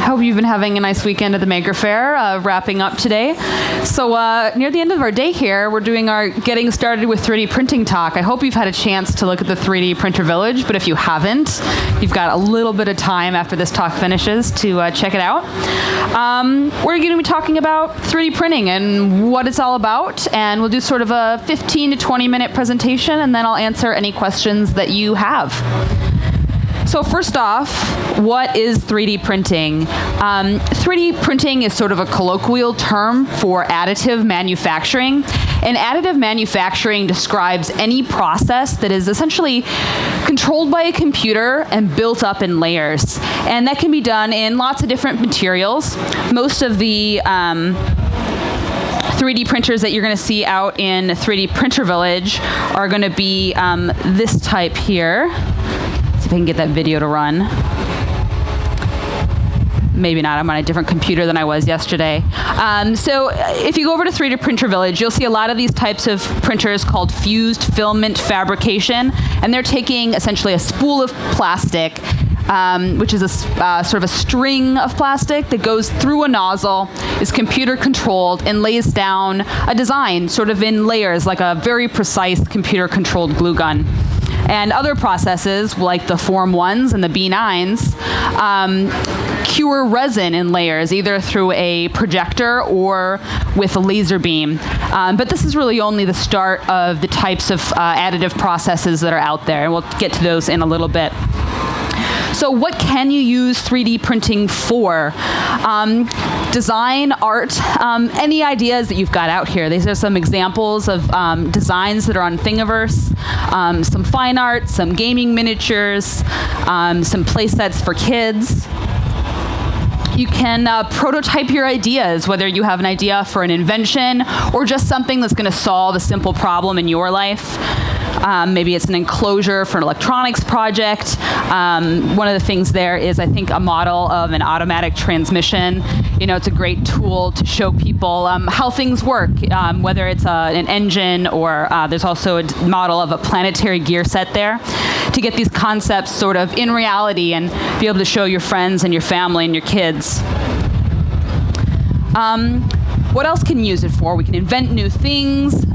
Hope you've been having a nice weekend at the Maker Faire, wrapping up today. So near the end of our day here, we're doing our getting started with 3D printing talk. I hope you've had a chance to look at the 3D printer village, but if you haven't, you've got a little bit of time after this talk finishes to check it out. We're going to be talking about 3D printing and what it's all about, and we'll do sort of a 15 to 20 minute presentation, and then I'll answer any questions that you have. So first off, what is 3D printing? 3D printing is sort of a colloquial term for additive manufacturing. And additive manufacturing describes any process that is essentially controlled by a computer and built up in layers. And that can be done in lots of different materials. Most of the 3D printers that you're going to see out in 3D Printer Village are going to be this type here. See if I can get that video to run. Maybe not, I'm on a different computer than I was yesterday. So if you go over to 3D Printer Village, you'll see a lot of these types of printers called fused filament fabrication, and they're taking essentially a spool of plastic, which is a sort of a string of plastic that goes through a nozzle, is computer controlled, and lays down a design sort of in layers, like a very precise computer controlled glue gun. And other processes, like the Form 1s and the B9s, cure resin in layers, either through a projector or with a laser beam. But this is really only the start of the types of additive processes that are out there, and we'll get to those in a little bit. So what can you use 3D printing for? Design, art, any ideas that you've got out here. These are some examples of designs that are on Thingiverse, some fine art, some gaming miniatures, some play sets for kids. You can prototype your ideas, whether you have an idea for an invention or just something that's going to solve a simple problem in your life. Maybe it's an enclosure for an electronics project. One of the things there is, I think, a model of an automatic transmission. You know, it's a great tool to show people how things work, whether it's an engine or there's also a model of a planetary gear set there, to get these concepts sort of in reality and be able to show your friends and your family and your kids. What else can you use it for? We can invent new things,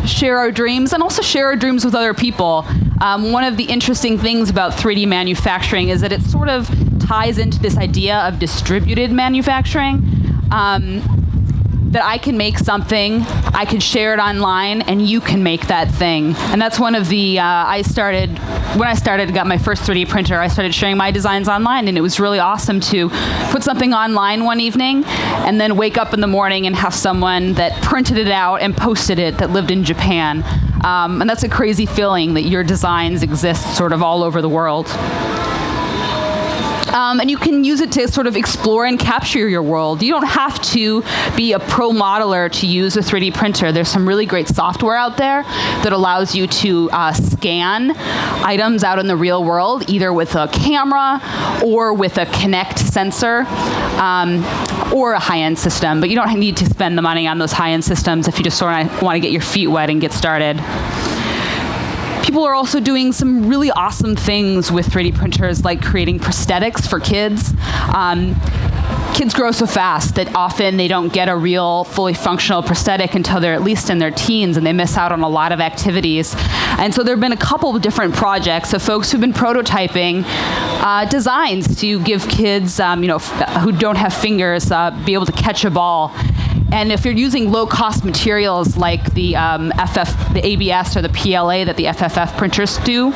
share our dreams, and also share our dreams with other people. One of the interesting things about 3D manufacturing is that it sort of ties into this idea of distributed manufacturing. That I can make something, I can share it online, and you can make that thing. And that's one of the, when I got my first 3D printer, I started sharing my designs online, and it was really awesome to put something online one evening and then wake up in the morning and have someone that printed it out and posted it that lived in Japan. And that's a crazy feeling that your designs exist sort of all over the world. And you can use it to sort of explore and capture your world. You don't have to be a pro modeler to use a 3D printer. There's some really great software out there that allows you to scan items out in the real world, either with a camera or with a Kinect sensor or a high-end system. But you don't need to spend the money on those high-end systems if you just sort of want to get your feet wet and get started. People are also doing some really awesome things with 3D printers, like creating prosthetics for kids. Kids grow so fast that often they don't get a real fully functional prosthetic until they're at least in their teens, and they miss out on a lot of activities. And so there have been a couple of different projects of folks who've been prototyping designs to give kids who don't have fingers be able to catch a ball. And if you're using low-cost materials like the the ABS or the PLA that the FFF printers do,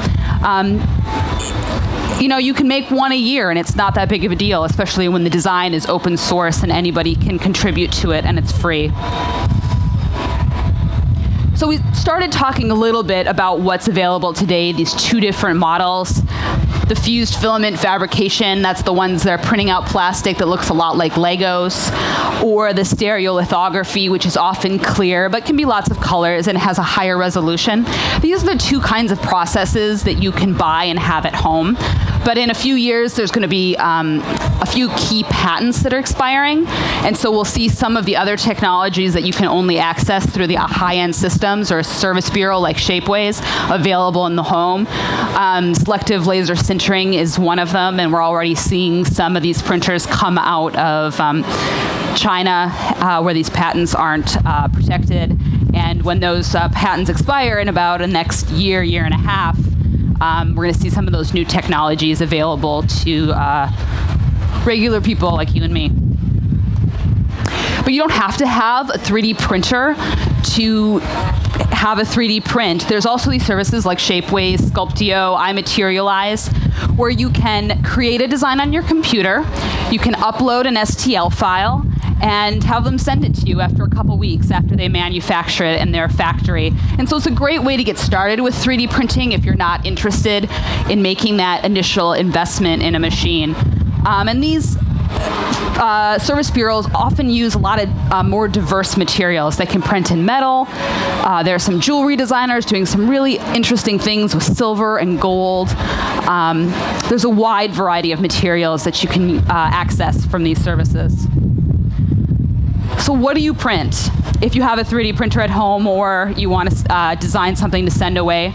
you can make one a year, and it's not that big of a deal, especially when the design is open source and anybody can contribute to it and it's free. So we started talking a little bit about what's available today, these two different models. The fused filament fabrication, that's the ones that are printing out plastic that looks a lot like Legos, or the stereolithography, which is often clear, but can be lots of colors and has a higher resolution. These are the two kinds of processes that you can buy and have at home. But in a few years, there's going to be a few key patents that are expiring. And so we'll see some of the other technologies that you can only access through the high-end systems or a service bureau like Shapeways available in the home. Selective laser sintering is one of them, and we're already seeing some of these printers come out of China where these patents aren't protected. And when those patents expire in about the next year, year and a half, we're going to see some of those new technologies available to regular people like you and me. But you don't have to have a 3D printer to have a 3D print. There's also these services like Shapeways, Sculptio, iMaterialize, where you can create a design on your computer, you can upload an STL file, and have them send it to you after a couple weeks after they manufacture it in their factory. And so it's a great way to get started with 3D printing if you're not interested in making that initial investment in a machine. And these service bureaus often use a lot of more diverse materials. They can print in metal. There are some jewelry designers doing some really interesting things with silver and gold. There's a wide variety of materials that you can access from these services. So what do you print? If you have a 3D printer at home or you want to design something to send away,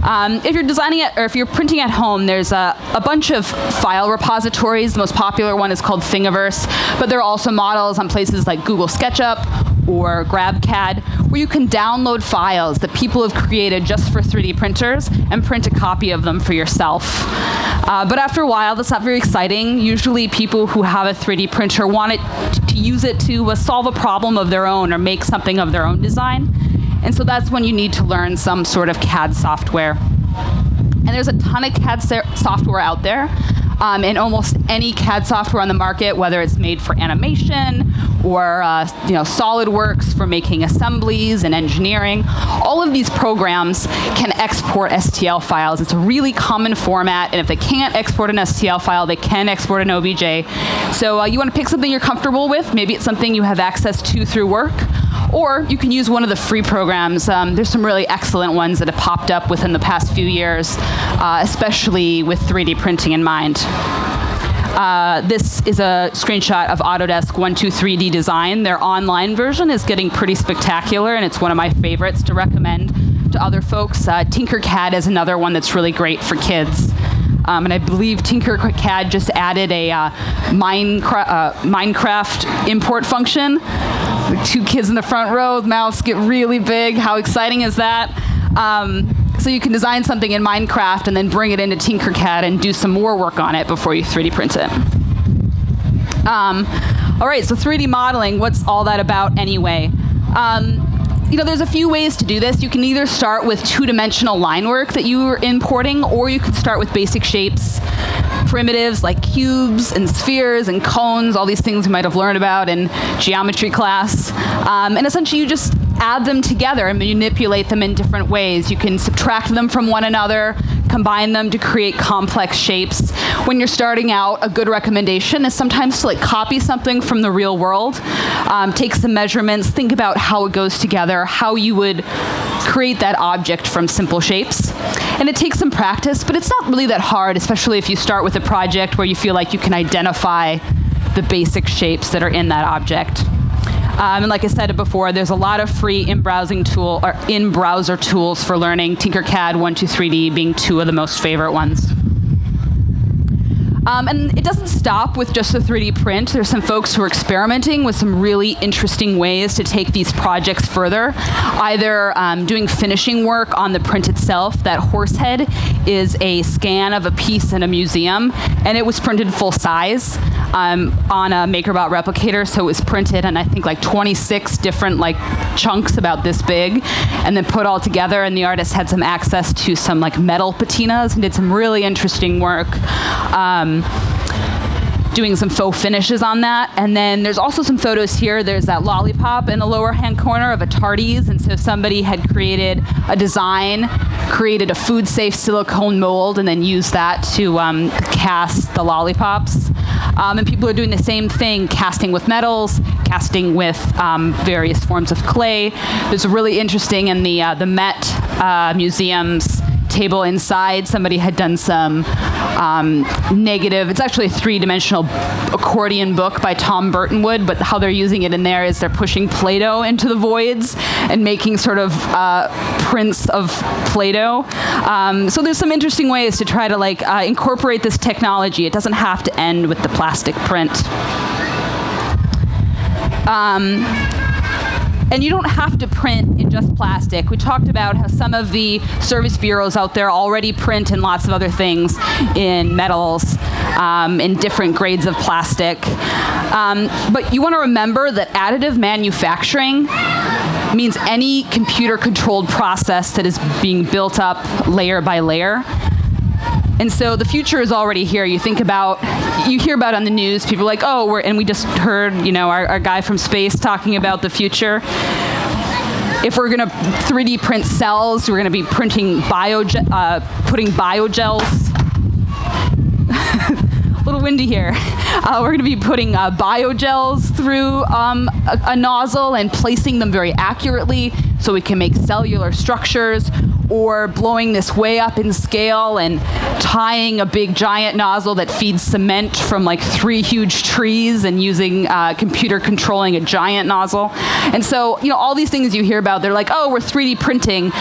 if you're designing it, or if you're printing at home, there's a bunch of file repositories. The most popular one is called Thingiverse, but there are also models on places like Google SketchUp or GrabCAD, where you can download files that people have created just for 3D printers and print a copy of them for yourself. But after a while, that's not very exciting. Usually people who have a 3D printer want to use it to solve a problem of their own or make something of their own design. And so that's when you need to learn some sort of CAD software. And there's a ton of CAD software out there. And almost any CAD software on the market, whether it's made for animation or SolidWorks for making assemblies and engineering, all of these programs can export STL files. It's a really common format, and if they can't export an STL file, they can export an OBJ. So you want to pick something you're comfortable with. Maybe it's something you have access to through work, or you can use one of the free programs. There's some really excellent ones that have popped up within the past few years, especially with 3D printing in mind. This is a screenshot of Autodesk 123D Design. Their online version is getting pretty spectacular, and it's one of my favorites to recommend to other folks. Tinkercad is another one that's really great for kids. And I believe Tinkercad just added a Minecraft import function. The two kids in the front row, the mouths get really big. How exciting is that? So you can design something in Minecraft and then bring it into Tinkercad and do some more work on it before you 3D print it. All right, so 3D modeling, what's all that about anyway? There's a few ways to do this. You can either start with two-dimensional line work that you are importing, or you can start with basic shapes, primitives like cubes and spheres and cones, all these things you might have learned about in geometry class. And essentially you just add them together and manipulate them in different ways. You can subtract them from one another, combine them to create complex shapes. When you're starting out, a good recommendation is sometimes to copy something from the real world, take some measurements, think about how it goes together, how you would create that object from simple shapes. And it takes some practice, but it's not really that hard, especially if you start with a project where you feel like you can identify the basic shapes that are in that object. And like I said before, there's a lot of free in-browser tools for learning, Tinkercad, 123D being two of the most favorite ones. And it doesn't stop with just the 3D print. There's some folks who are experimenting with some really interesting ways to take these projects further, either doing finishing work on the print itself. That horse head is a scan of a piece in a museum, and it was printed full size on a MakerBot replicator, so it was printed in I think 26 different chunks about this big, and then put all together, and the artist had some access to some metal patinas and did some really interesting work. Doing some faux finishes on that. And then there's also some photos here. There's that lollipop in the lower hand corner of a Tardies, and so somebody had created a design, created a food-safe silicone mold, and then used that to cast the lollipops. And people are doing the same thing, casting with metals, casting with various forms of clay. There's really interesting in the Met Museum's table inside. Somebody had done some negative, it's actually a three-dimensional accordion book by Tom Burtonwood, but how they're using it in there is they're pushing Play-Doh into the voids and making sort of prints of Play-Doh. So there's some interesting ways to try to incorporate this technology. It doesn't have to end with the plastic print. And you don't have to print in just plastic. We talked about how some of the service bureaus out there already print in lots of other things, in metals, in different grades of plastic. But you want to remember that additive manufacturing means any computer-controlled process that is being built up layer by layer. And so the future is already here. You hear about on the news, people are like, oh, and we just heard, our guy from space talking about the future. If we're going to 3D print cells, we're going to be printing putting biogels. A little windy here. We're going to be putting biogels through a nozzle and placing them very accurately so we can make cellular structures, or blowing this way up in scale and tying a big giant nozzle that feeds cement from 3 huge trees and using computer controlling a giant nozzle. And so, all these things you hear about, they're like, oh, we're 3D printing.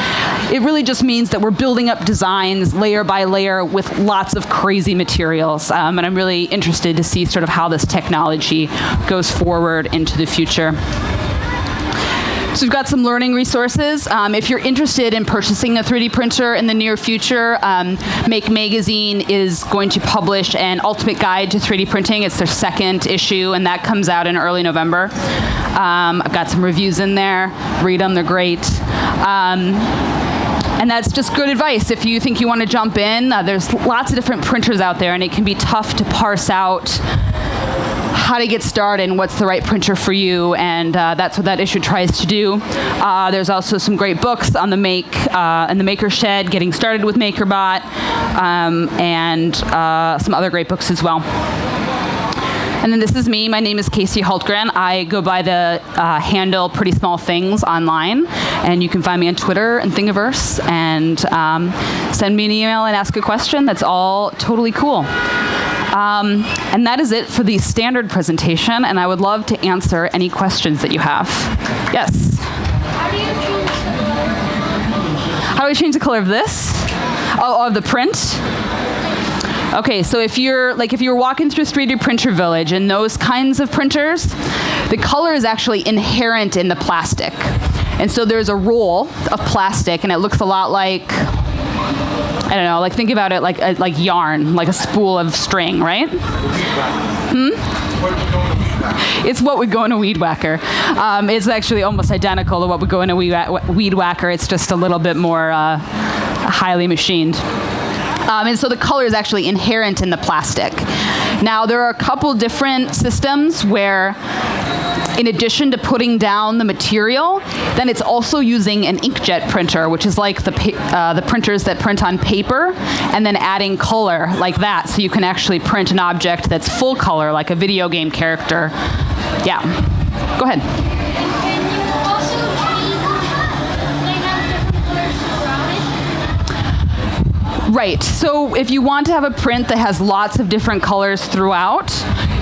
It really just means that we're building up designs layer by layer with lots of crazy materials. And I'm really interested to see sort of how this technology goes forward into the future. So we've got some learning resources. If you're interested in purchasing a 3D printer in the near future, Make Magazine is going to publish an ultimate guide to 3D printing. It's their 2nd issue, and that comes out in early November. I've got some reviews in there. Read them, they're great. And that's just good advice. If you think you want to jump in, there's lots of different printers out there, and it can be tough to parse out how to get started and what's the right printer for you, and that's what that issue tries to do. There's also some great books on the and the Maker Shed, Getting Started with MakerBot, and some other great books as well. And then this is me. My name is Kacie Hultgren. I go by the handle PrettySmallThings online, and you can find me on Twitter and Thingiverse, and send me an email and ask a question. That's all totally cool. And that is it for the standard presentation, and I would love to answer any questions that you have. Yes? How do I change the color of this? Oh, of the print? Okay, so if you're walking through 3D Printer Village and those kinds of printers, the color is actually inherent in the plastic. And so there's a roll of plastic, and it looks a lot like, I don't know, think about it like yarn, like a spool of string, right? It's what would go in a weed whacker. It's actually almost identical to what would go in a weed whacker. It's just a little bit more highly machined. And so the color is actually inherent in the plastic. Now, there are a couple different systems where, in addition to putting down the material, then it's also using an inkjet printer, which is like the printers that print on paper, and then adding color like that, so you can actually print an object that's full color, like a video game character. Yeah. Go ahead. Right, so if you want to have a print that has lots of different colors throughout,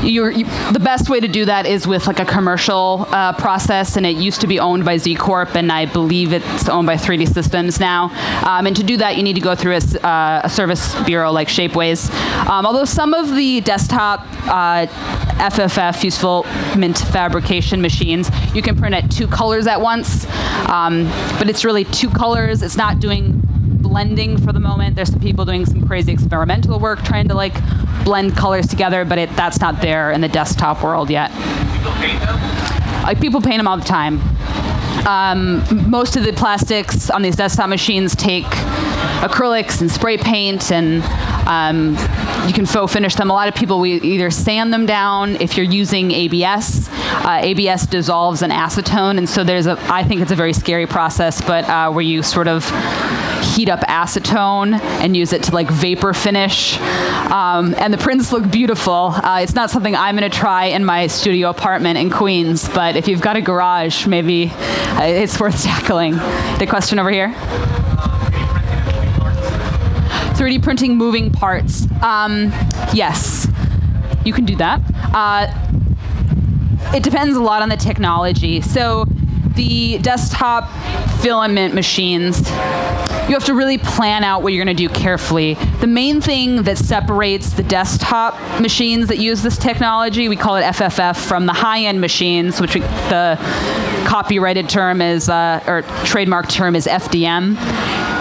the best way to do that is with a commercial process, and it used to be owned by Z Corp, and I believe it's owned by 3D Systems now. And to do that, you need to go through a service bureau like Shapeways. Although some of the desktop FFF, useful filament fabrication machines, you can print at 2 colors at once, but it's really 2 colors. It's not doing blending for the moment. There's some people doing some crazy experimental work trying to blend colors together, but that's not there in the desktop world yet. People paint them? People paint them all the time. Most of the plastics on these desktop machines take acrylics and spray paint, and you can faux finish them. A lot of people will either sand them down. If you're using ABS, ABS dissolves in acetone, and so I think it's a very scary process, but where you sort of heat up acetone and use it to vapor finish, and the prints look beautiful. It's not something I'm going to try in my studio apartment in Queens, but if you've got a garage, maybe it's worth tackling. The question over here. 3D printing moving parts. Yes, you can do that. It depends a lot on the technology. So the desktop filament machines, you have to really plan out what you're going to do carefully. The main thing that separates the desktop machines that use this technology, we call it FFF, from the high-end machines, which the copyrighted term is, or trademark term is FDM.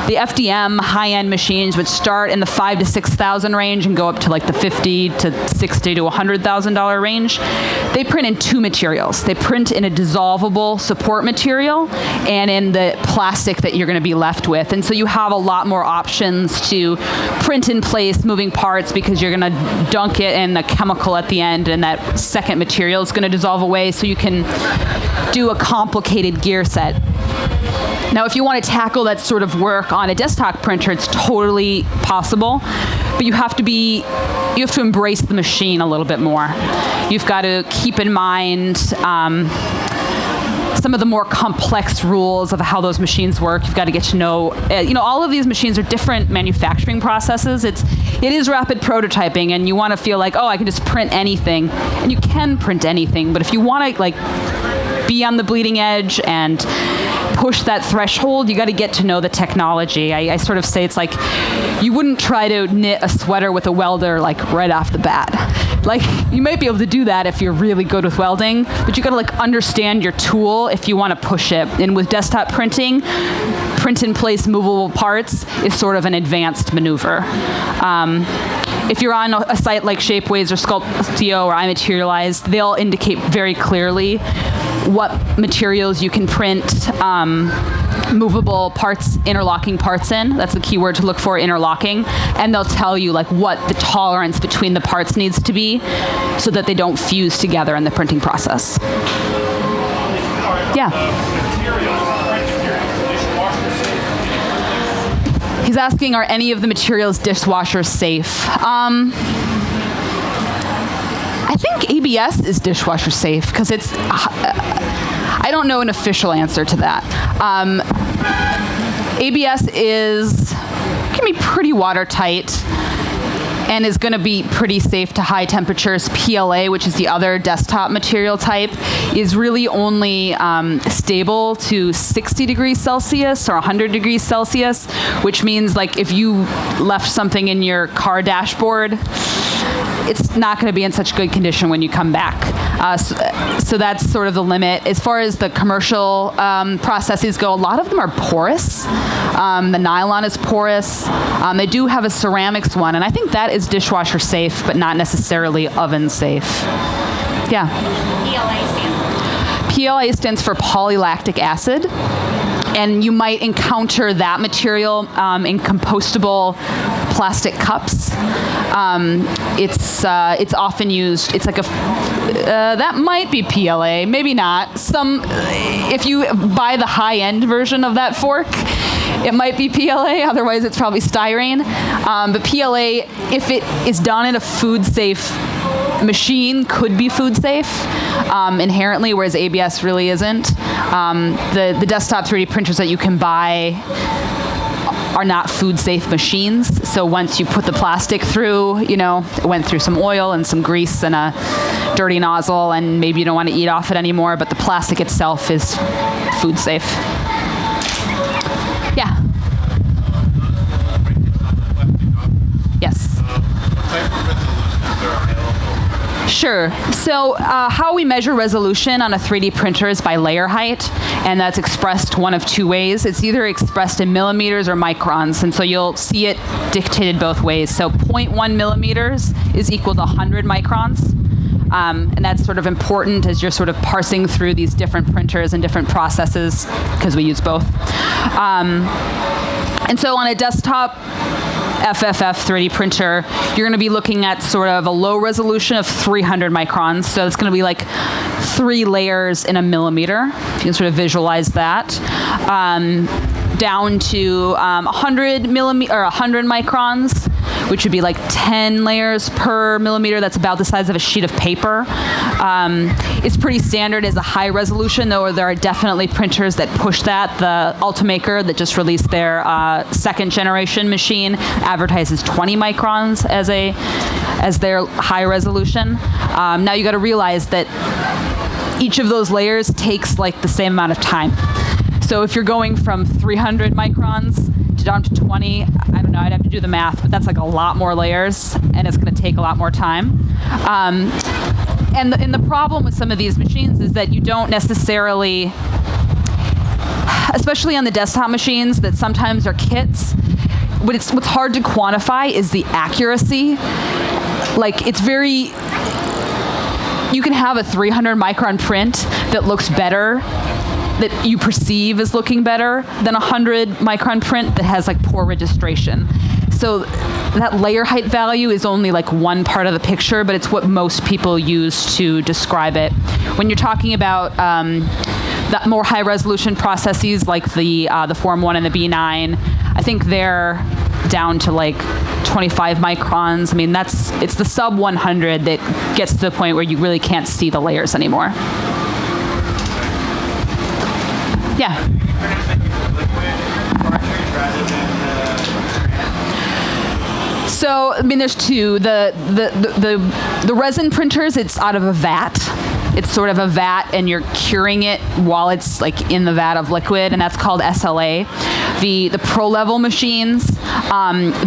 The FDM high-end machines would start in the $5,000 to $6,000 range and go up to like the $50,000 to $60,000 to $100,000 range. They print in two materials. They print in a dissolvable support material and in the plastic that you're going to be left with. And so you have a lot more options to print in place moving parts because you're going to dunk it in a chemical at the end, and that second material is going to dissolve away, so you can do a complicated gear set. Now, if you want to tackle that sort of work on a desktop printer, it's totally possible, but you have to embrace the machine a little bit more. You've got to keep in mind some of the more complex rules of how those machines work. You've got to get to know, all of these machines are different manufacturing processes. It is rapid prototyping, and you want to feel like, oh, I can just print anything, and you can print anything, but if you want to be on the bleeding edge and push that threshold, you got to get to know the technology. I sort of say it's like you wouldn't try to knit a sweater with a welder right off the bat. You might be able to do that if you're really good with welding, but you got to understand your tool if you want to push it. And with desktop printing, print in place movable parts is sort of an advanced maneuver. If you're on a site like Shapeways or Sculptio or iMaterialize, they'll indicate very clearly what materials you can print movable parts, interlocking parts in. That's the key word to look for, interlocking. And they'll tell you what the tolerance between the parts needs to be so that they don't fuse together in the printing process. Yeah. He's asking, are any of the materials dishwasher safe? I think ABS is dishwasher safe because it's, I don't know an official answer to that. ABS can be pretty watertight and is going to be pretty safe to high temperatures. PLA, which is the other desktop material type, is really only stable to 60 degrees Celsius or 100 degrees Celsius, which means if you left something in your car dashboard, it's not going to be in such good condition when you come back. So that's sort of the limit. As far as the commercial processes go, a lot of them are porous. The nylon is porous. They do have a ceramics one, and I think that is dishwasher safe, but not necessarily oven safe. Yeah? PLA stands for polylactic acid. And you might encounter that material in compostable plastic cups. It's often used. It's that might be PLA, maybe not. If you buy the high-end version of that fork, it might be PLA. Otherwise, it's probably styrene. But PLA, if it is done in a food-safe machine, could be food safe inherently, whereas ABS really isn't. The desktop 3D printers that you can buy are not food safe machines. So once you put the plastic through, it went through some oil and some grease and a dirty nozzle, and maybe you don't want to eat off it anymore, but the plastic itself is food safe. Yeah. Yes. Sure. So how we measure resolution on a 3D printer is by layer height, and that's expressed one of two ways. It's either expressed in millimeters or microns, and so you'll see it dictated both ways. So 0.1 millimeters is equal to 100 microns, and that's sort of important as you're sort of parsing through these different printers and different processes, because we use both. And so on a desktop FFF 3D printer, you're going to be looking at sort of a low resolution of 300 microns. So it's going to be 3 layers in a millimeter. You can sort of visualize that. Down to 100 microns, which would be like 10 layers per millimeter. That's about the size of a sheet of paper. It's pretty standard as a high resolution, though there are definitely printers that push that. The Ultimaker that just released their second generation machine advertises 20 microns as their high resolution. Now you got to realize that each of those layers takes like the same amount of time. So if you're going from 300 microns down to 20, I don't know, I'd have to do the math, but that's like a lot more layers, and it's going to take a lot more time. And the problem with some of these machines is that you don't necessarily, especially on the desktop machines that sometimes are kits, what's hard to quantify is the accuracy. Like, it's very, you can have a 300 micron print that looks better, that you perceive as looking better, than a 100 micron print that has like poor registration. So that layer height value is only like one part of the picture, but it's what most people use to describe it. When you're talking about the more high resolution processes like the Form 1 and the B9, I think they're down to like 25 microns. I mean, it's the sub 100 that gets to the point where you really can't see the layers anymore. Yeah. So, I mean, there's two. The resin printers, it's out of a vat. It's sort of a vat, and you're curing it while it's like in the vat of liquid, and that's called SLA. The pro level machines,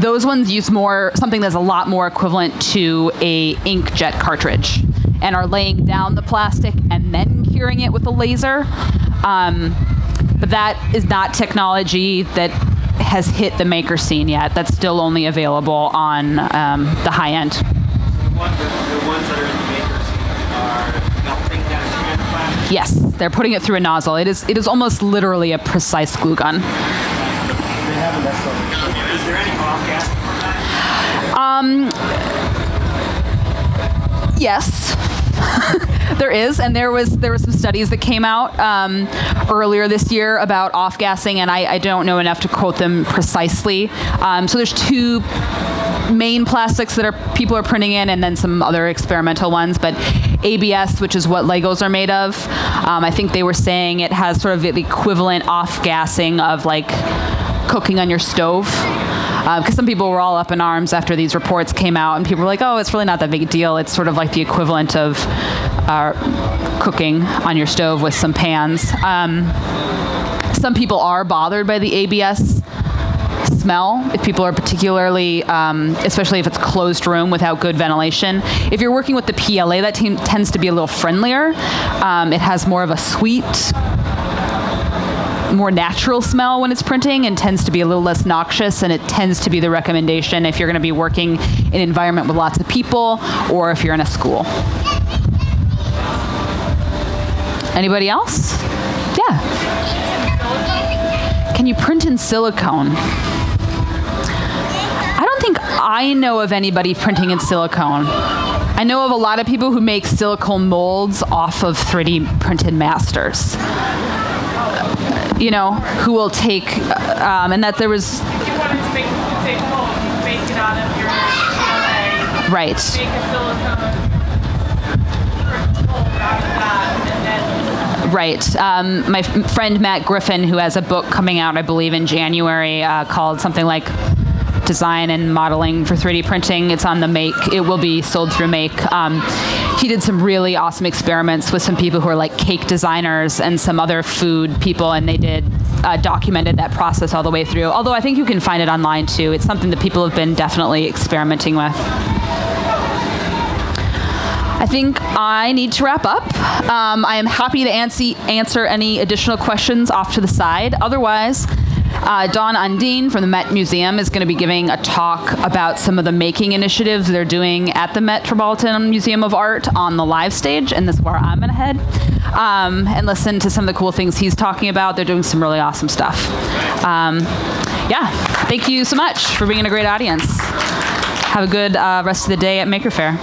those ones use something that's a lot more equivalent to a inkjet cartridge, and are laying down the plastic and then curing it with a laser. But that is not technology that has hit the maker scene yet. That's still only available on the high end. The ones that are in the maker scene are melting down the plastic? Yes, they're putting it through a nozzle. It is almost literally a precise glue gun. Is there any off-gassing from that? Yes. There is, and there were some studies that came out earlier this year about off-gassing, and I don't know enough to quote them precisely. So there's two main plastics that people are printing in, and then some other experimental ones. But ABS, which is what Legos are made of, I think they were saying it has sort of the equivalent off-gassing of like cooking on your stove. Because some people were all up in arms after these reports came out, and people were like, oh, it's really not that big a deal. It's sort of like the equivalent of cooking on your stove with some pans. Some people are bothered by the ABS smell, if people are particularly, especially if it's closed room without good ventilation. If you're working with the PLA, that tends to be a little friendlier. It has more of a sweet, more natural smell when it's printing, and tends to be a little less noxious, and it tends to be the recommendation if you're going to be working in an environment with lots of people, or if you're in a school. Anybody else? Yeah. Can you print in silicone? I don't think I know of anybody printing in silicone. I know of a lot of people who make silicone molds off of 3D printed masters. You know, who will take, and that there was... If you wanted to make a fake mold, you make it out of your PLA. Right. Make a silicone mold out of that, and then... Right. My friend Matt Griffin, who has a book coming out, I believe, in January, called something like Design and Modeling for 3D Printing. It's on the Make. It will be sold through Make. He did some really awesome experiments with some people who are like cake designers and some other food people, and they documented that process all the way through. Although I think you can find it online too. It's something that people have been definitely experimenting with. I think I need to wrap up. I am happy to answer any additional questions off to the side. Otherwise, Dawn Undine from the Met Museum is going to be giving a talk about some of the making initiatives they're doing at the Metropolitan Museum of Art on the live stage, and this is where I'm going to head, and listen to some of the cool things he's talking about. They're doing some really awesome stuff. Yeah, thank you so much for being a great audience. Have a good rest of the day at Maker Faire.